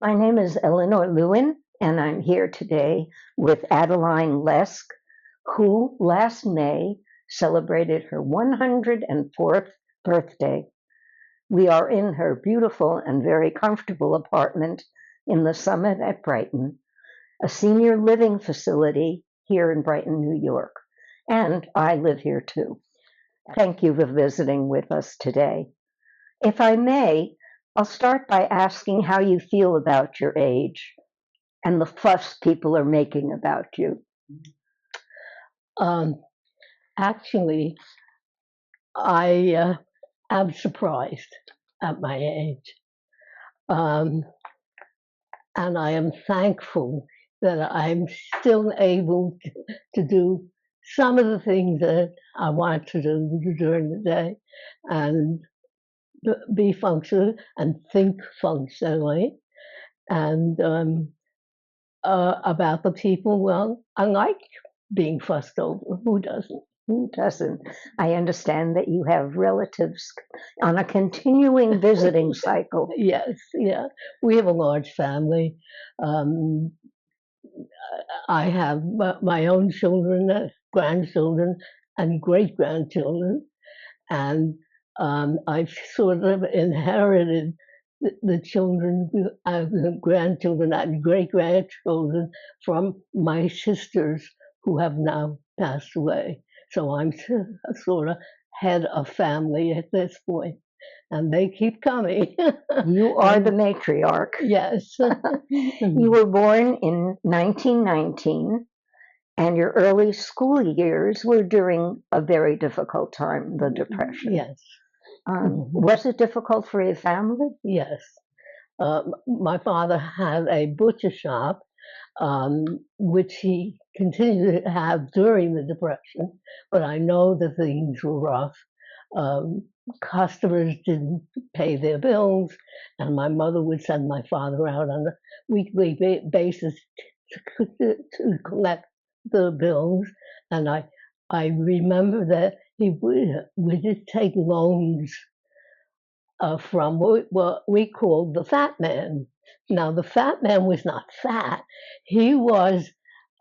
My name is Eleanor Lewin, and I'm here today with Adeline Lesk, who last May celebrated her 104th birthday. We are in her beautiful and very comfortable apartment in the Summit at Brighton, a senior living facility here in Brighton, New York. And I live here too. Thank you for visiting with us today. If I may, I'll start by asking how you feel about your age and the fuss people are making about you. Um, Actually, I am surprised at my age. Um, and I am thankful that I'm still able to do some of the things that I want to do during the day and be functional and think functionally. And about the people, well, I like being fussed over. Who doesn't? Who doesn't? I understand that you have relatives on a continuing visiting cycle. Yes, yeah. We have a large family. Um, I have my own children, grandchildren, and great grandchildren, and I've sort of inherited the children, the grandchildren, and great grandchildren from my sisters who have now passed away. So I'm sort of head of family at this point, and they keep coming. You are the matriarch. Yes. You were born in 1919, and your early school years were during a very difficult time, the Depression. Yes. Was it difficult for your family? Yes. My father had a butcher shop, which he continued to have during the Depression, but I know that things were rough. Um, Customers didn't pay their bills, and my mother would send my father out on a weekly basis to collect the bills. And I remember that we did take loans from what we called the fat man. Now, the fat man was not fat. He was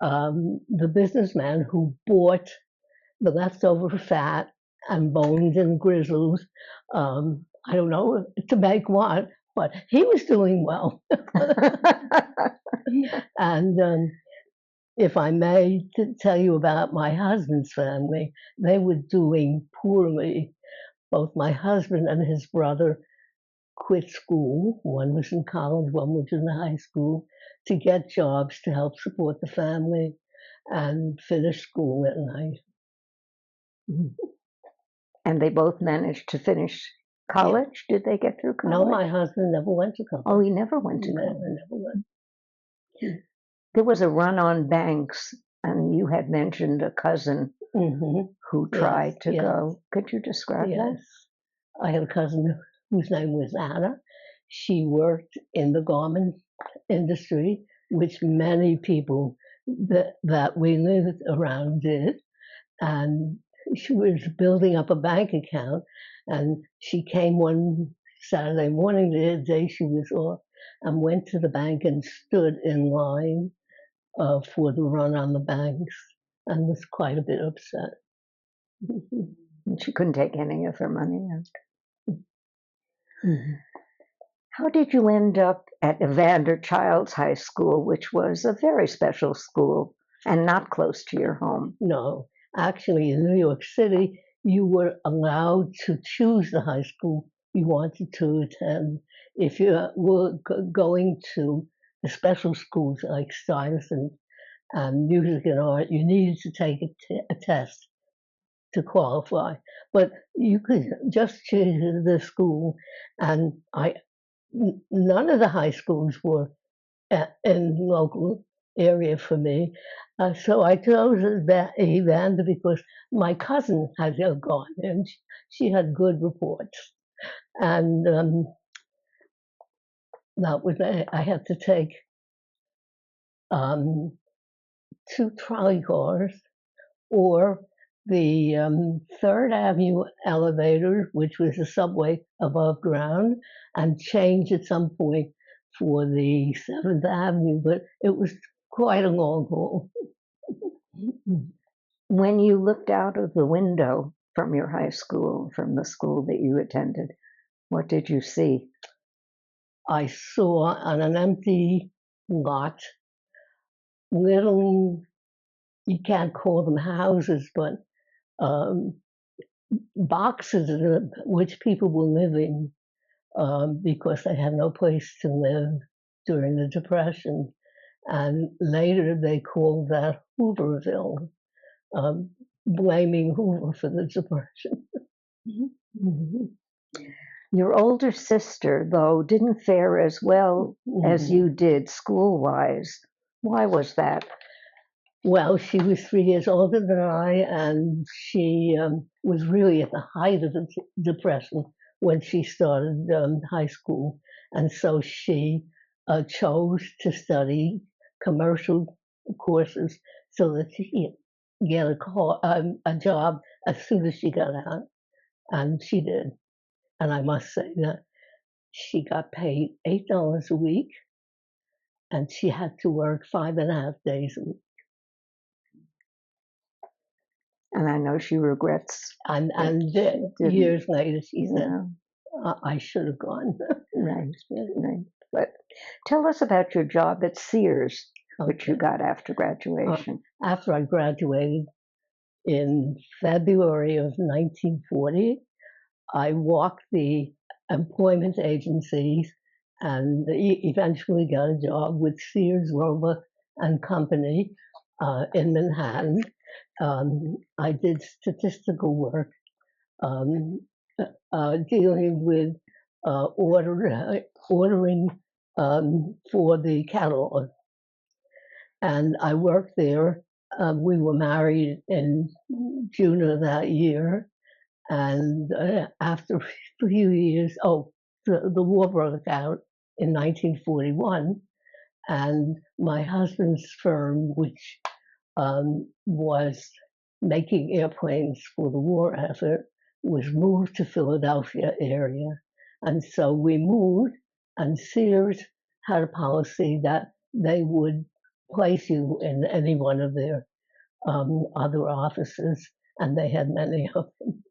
the businessman who bought the leftover fat and bones and grizzles. I don't know to make what, but he was doing well. And if I may tell you about my husband's family, they were doing poorly. Both my husband and his brother quit school. One was in college, one was in high school, to get jobs to help support the family and finish school at night. And they both managed to finish college? Did they get through college? No, my husband never went to college. Oh, he never went to college. Never went. There was a run on banks, and you had mentioned a cousin who tried to go. Could you describe that? Yes. I had a cousin whose name was Addie. She worked in the garment industry, which many people that we lived around did. And she was building up a bank account, and she came one Saturday morning, the day she was off, and went to the bank and stood in line for the run on the banks, and was quite a bit upset. She couldn't take any of her money out. How did you end up at Evander Childs High School, which was a very special school and not close to your home? No, actually, in New York City, you were allowed to choose the high school you wanted to attend. If you were going to the special schools like Stuyvesant and music and art, you needed to take a test to qualify. But you could just choose the school, and none of the high schools were in local area for me. So I chose Evander because my cousin had gone and she had good reports. And that was it. I had to take 2 trolley cars or the Third Avenue elevator, which was a subway above ground, and change at some point for the 7th Avenue, but it was quite a long haul. When you looked out of the window from your high school, from the school that you attended, what did you see? I saw on an empty lot little, you can't call them houses, but boxes in which people were living because they had no place to live during the Depression. And later they called that Hooverville, blaming Hoover for the Depression. Your older sister, though, didn't fare as well as you did school-wise. Why was that? Well, she was 3 years older than I, and she was really at the height of the Depression when she started high school. And so she chose to study commercial courses so that she could get a job as soon as she got out. And she did. And I must say that she got paid $8 a week, and she had to work 5.5 days a week. And I know she regrets. And years later, she said, I should have gone. Right. But tell us about your job at Sears, which you got after graduation. After I graduated in February of 1940, I walked the employment agencies and eventually got a job with Sears, Roebuck and Company in Manhattan. I did statistical work dealing with ordering for the catalog. And I worked there. We were married in June of that year. And after a few years, the war broke out in 1941. And my husband's firm, which was making airplanes for the war effort, was moved to Philadelphia area. And so we moved, and Sears had a policy that they would place you in any one of their other offices, and they had many of them.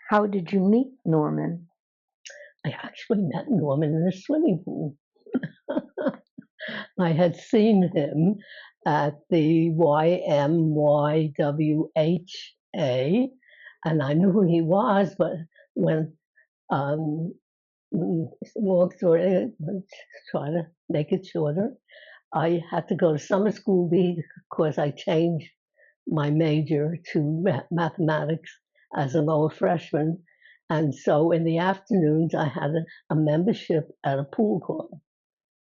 How did you meet Norman? I actually met Norman in a swimming pool. I had seen him at the YMYWHA, and I knew who he was, but when, long story, try to make it shorter, I had to go to summer school because I changed my major to mathematics as a lower freshman. And so in the afternoons, I had a membership at a pool club.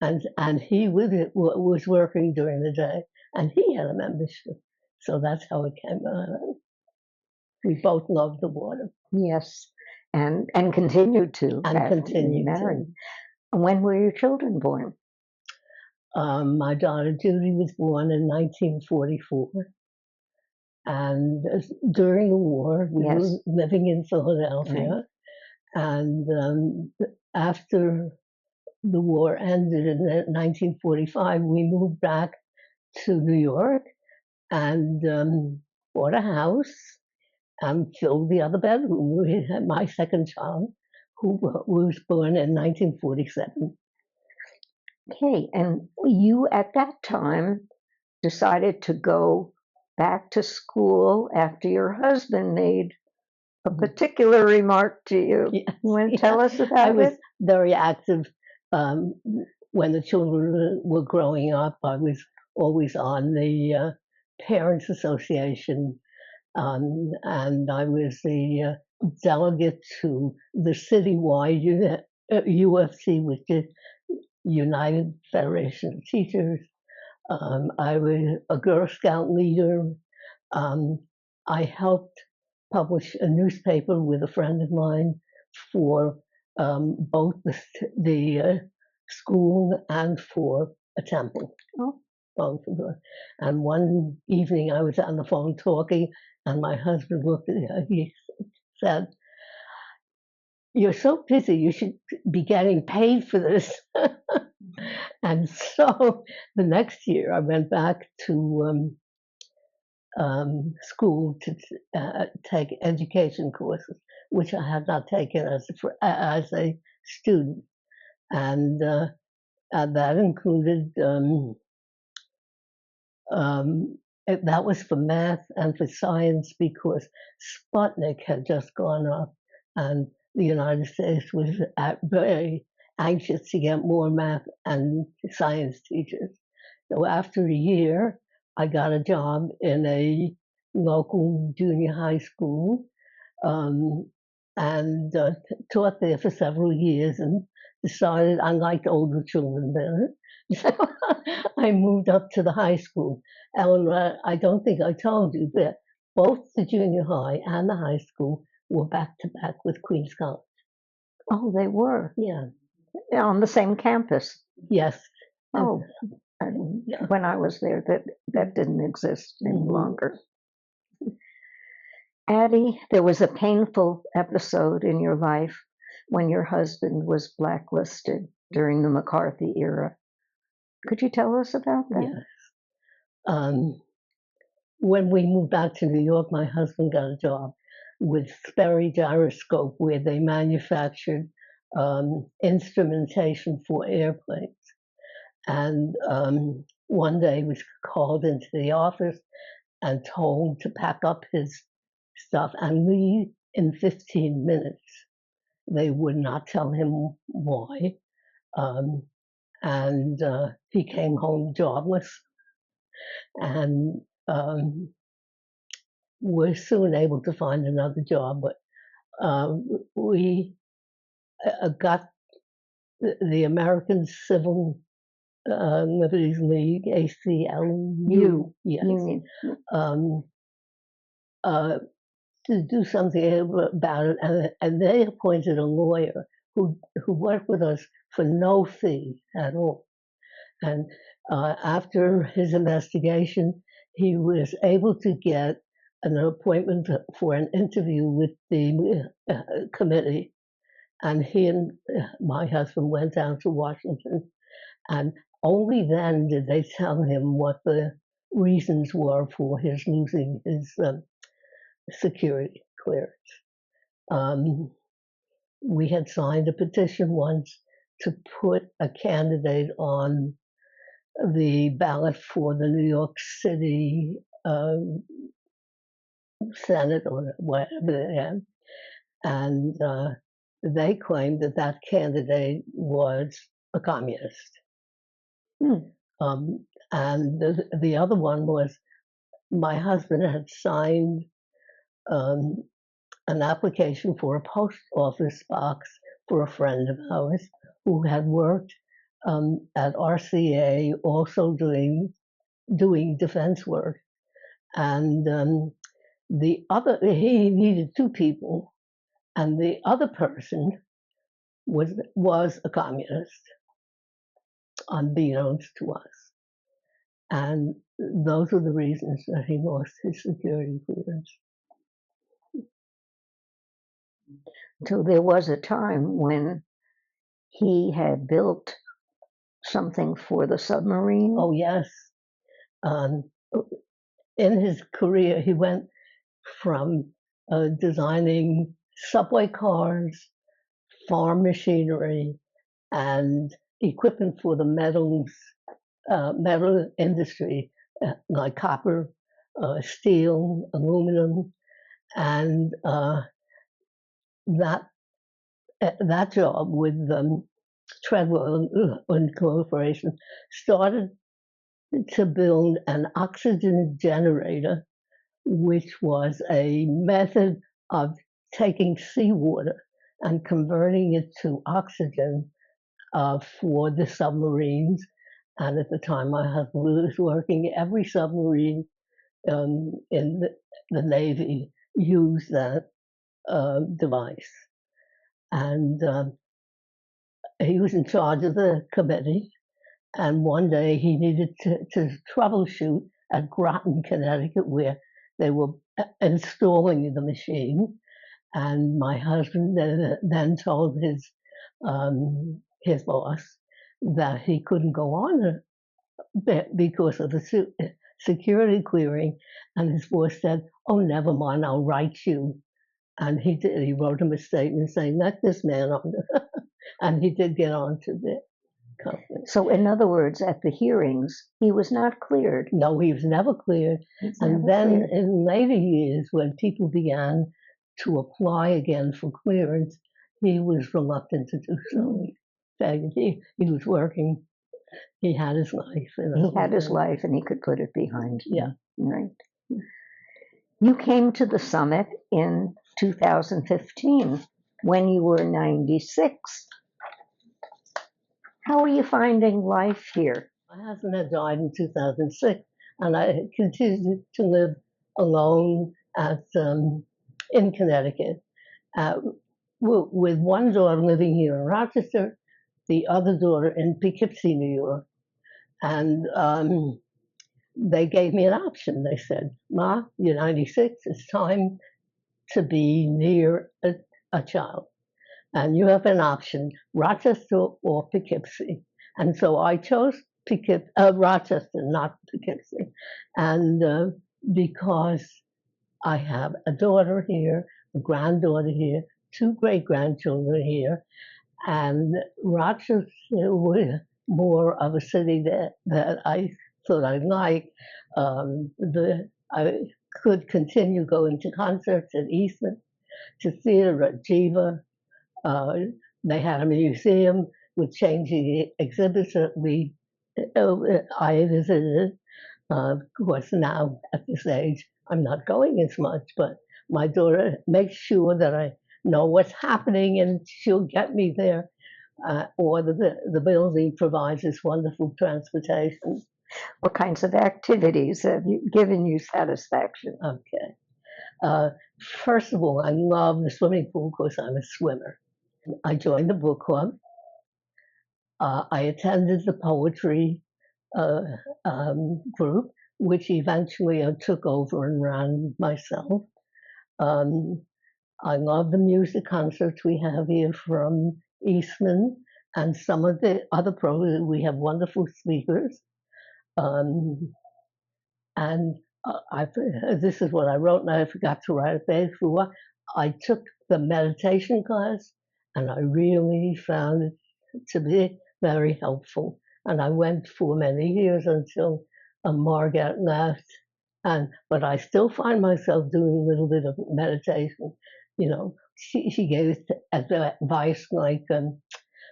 And he was working during the day, and he had a membership. So that's how it came out. We both loved the water. Yes, and continued to. And continued married. To. When were your children born? My daughter Judy was born in 1944. And during the war, we were living in Philadelphia. Right. And after the war ended in 1945, we moved back to New York and bought a house and filled the other bedroom. We had my second child, who was born in 1947. Okay, and you at that time decided to go back to school after your husband made a particular remark to you. Yes, you want to tell us about it? I was very active when the children were growing up. I was always on the Parents Association, and I was the delegate to the citywide UFC, which is United Federation of Teachers. I was a Girl Scout leader. I helped publish a newspaper with a friend of mine for both the school and for a temple. Oh. Both of them. And one evening I was on the phone talking, and my husband looked at me. He said, you're so busy, you should be getting paid for this. And so the next year I went back to school to take education courses, which I had not taken as a student. And that included, that was for math and for science because Sputnik had just gone up and the United States was very anxious to get more math and science teachers. So after a year, I got a job in a local junior high school, um, and taught there for several years and decided I liked older children better. So I moved up to the high school. And I don't think I told you that both the junior high and the high school were back to back with Queens College. Oh, they were Yeah. on the same campus. Yes. Oh, when I was there, that didn't exist any longer. Addie, there was a painful episode in your life when your husband was blacklisted during the McCarthy era. Could you tell us about that? Yes. When we moved back to New York, my husband got a job with Sperry Gyroscope, where they manufactured instrumentation for airplanes. And one day he was called into the office and told to pack up his stuff and leave in 15 minutes. They would not tell him why. And he came home jobless. And we're soon able to find another job, but we got the American Civil Liberties League, ACLU, yes, to do something about it, and they appointed a lawyer who worked with us for no fee at all. And after his investigation, he was able to get an appointment for an interview with the committee. And he and my husband went down to Washington, and only then did they tell him what the reasons were for his losing his security clearance. We had signed a petition once to put a candidate on the ballot for the New York City Senate or whatever they had, and they claimed that that candidate was a communist. And the other one was my husband had signed an application for a post office box for a friend of ours who had worked at RCA, also doing defense work. And he needed two people, and the other person was a communist, unbeknownst to us. And those are the reasons that he lost his security clearance. So there was a time when he had built something for the submarine. Oh, yes. In his career, he went from designing subway cars, farm machinery, and equipment for the metal industry, like copper, steel, aluminum, and that job with Treadwell and Corporation started to build an oxygen generator, which was a method of taking seawater and converting it to oxygen for the submarines. And at the time, my husband was working, every submarine in the Navy used that device. And he was in charge of the committee. And one day he needed to troubleshoot at Groton, Connecticut, where they were installing the machine. And my husband then told his boss that he couldn't go on because of the security clearing. And his boss said, "Oh, never mind, I'll write you." And he did. He wrote him a statement saying, "Let this man on," and he did get on to the company. So, in other words, at the hearings, he was not cleared. No, he was never cleared. And then in later years, when people began to apply again for clearance, he was reluctant to do so. He was working. He had his life. He had his life, and he could put it behind him. Yeah. Right. You came to the summit in 2015 when you were 96. How are you finding life here? My husband had died in 2006, and I continued to live alone in Connecticut, with one daughter living here in Rochester, the other daughter in Poughkeepsie, New York. And they gave me an option. They said, "Ma, you're 96. It's time to be near a child. And you have an option, Rochester or Poughkeepsie." And so I chose Rochester, not Poughkeepsie. And because I have a daughter here, a granddaughter here, 2 great-grandchildren here, and Rochester was more of a city that I thought I'd like. I could continue going to concerts at Eastman, to theater at Jiva. They had a museum with changing exhibits that I visited. Of course, now at this age, I'm not going as much, but my daughter makes sure that I know what's happening, and she'll get me there. Or the building provides this wonderful transportation. What kinds of activities have given you satisfaction? Okay. First of all, I love the swimming pool because I'm a swimmer. I joined the book club. I attended the poetry group, which eventually I took over and ran myself. I love the music concerts we have here from Eastman, and some of the other programs. We have wonderful speakers. And this is what I wrote, and I forgot to write a page for what. I took the meditation class, and I really found it to be very helpful. And I went for many years until Margaret left. But I still find myself doing a little bit of meditation. You know, she gave advice like,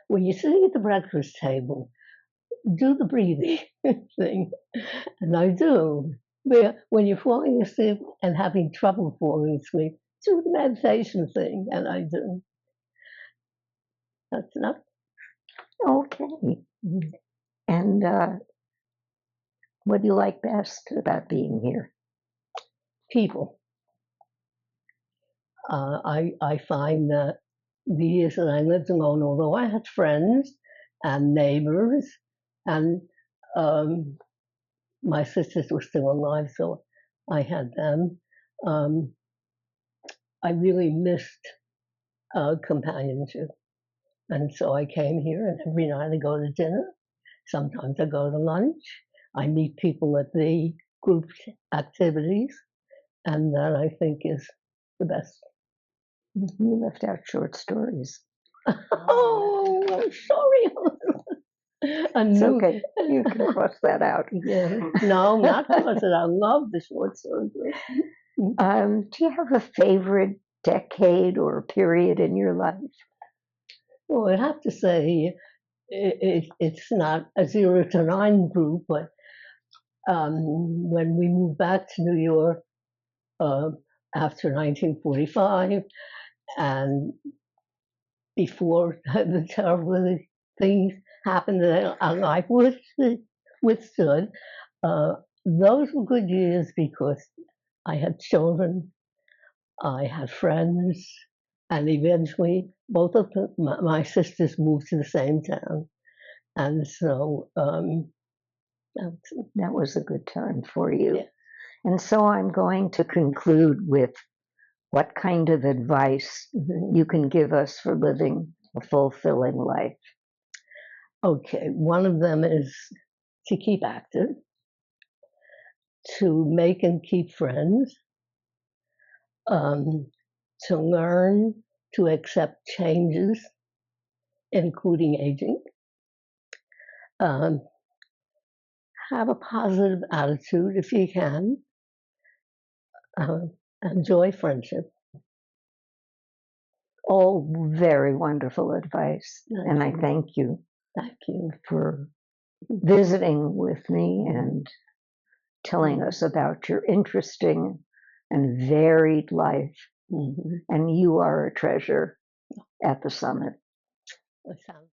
when you're sitting at the breakfast table, do the breathing thing. And I do. When you're falling asleep and having trouble falling asleep, do the meditation thing. And I do. That's enough. Okay. And what do you like best about being here? People. I find that the years that I lived alone, although I had friends and neighbors, and my sisters were still alive, so I had them. I really missed companionship. And so I came here, and every night I go to dinner. Sometimes I go to lunch. I meet people at the group activities, and that I think is the best. You left out short stories. Oh, I'm sorry. It's okay. You can cross that out. Yeah. No, not cross it. I love the short stories. Do you have a favorite decade or period in your life? Well, I have to say, it's not a 0 to 9 group, but when we moved back to New York after 1945, and before the terrible things happened that our life withstood, those were good years because I had children, I had friends, and eventually both of my sisters moved to the same town. And so that was a good time for you. Yeah. And so I'm going to conclude with what kind of advice you can give us for living a fulfilling life. Okay, one of them is to keep active, to make and keep friends, um, to learn to accept changes, including aging, um, have a positive attitude if you can, uh, enjoy friendship. All very wonderful advice, and I thank you Thank you. for visiting with me and telling us about your interesting and varied life. Mhm. And you are a treasure at the summit. That sounds